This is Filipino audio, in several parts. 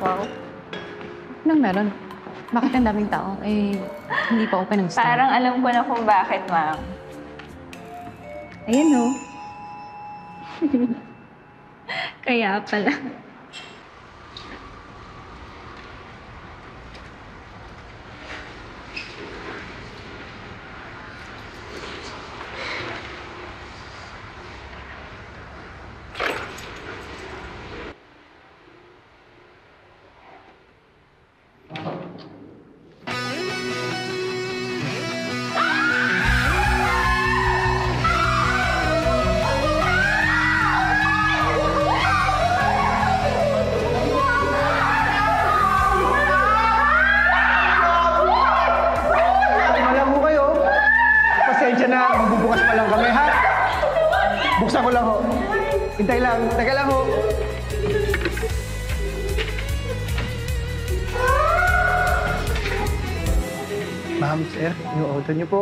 Wow. Anong meron? Bakit ang daming tao? Eh, hindi pa open ang store. Parang alam ko na kung bakit, ma'am. Ayun, oh. Kaya pala. Malang ho kayo. Pasensya na, magbubukas pa lang kami, ha? Buksan ko lang ho. Hintay lang, teka lang ho. Ma'am, sir, yung order niyo po.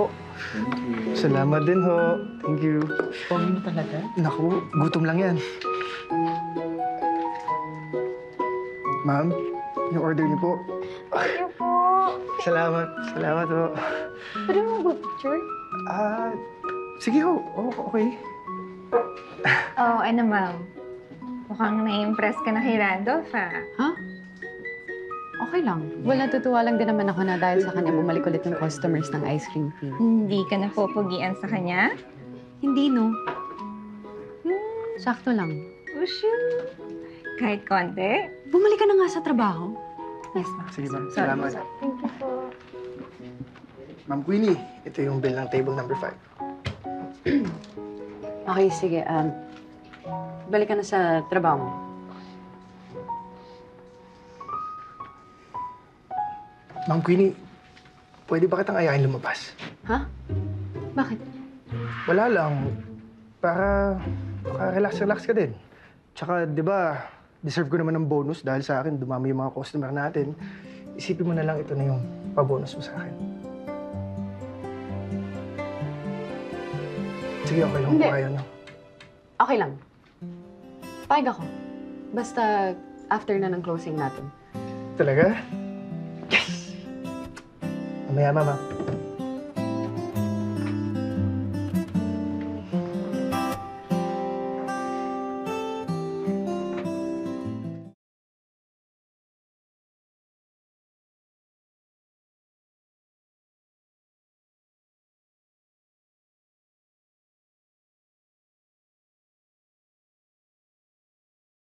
Salamat din ho. Thank you. Pogi mo talaga? Naku, gutom lang yan. Ma'am, yung order niyo po. Thank you po. Salamat. Salamat ho. Pwede mo mag-picture? Sige ho. Okay. Oo, ano, ma'am. Mukhang na-impress ka na kay Randolph, ha? Ha? Okay lang. Well, natutuwa lang din naman ako na dahil sa kanya bumalik ulit ng customers ng ice cream king. Hindi ka napupugian sa kanya? Hindi, no? Sakto lang. Oh, shoot. Kahit konti? Bumalik ka na nga sa trabaho. Yes, ma'am. Sige ma'am. Salamat. Thank you po. Ma'am Queenie, ito yung bill ng table number 5. Okay, sige. Balik ka na sa trabaho mo. Ma'am Queenie, pwede ba kitang ayahin lumabas? Ha? Bakit? Wala lang. Para maka-relax-relax ka din. Tsaka, di ba, deserve ko naman ng bonus dahil sa akin dumami yung mga customer natin. Isipin mo na lang ito na yung pa-bonus mo sa akin. Sige, okay lang Hindi. kung ayaw na. Okay lang. Payag ako. Basta after na ng closing natin. Talaga? Yes! Mamaya, mama.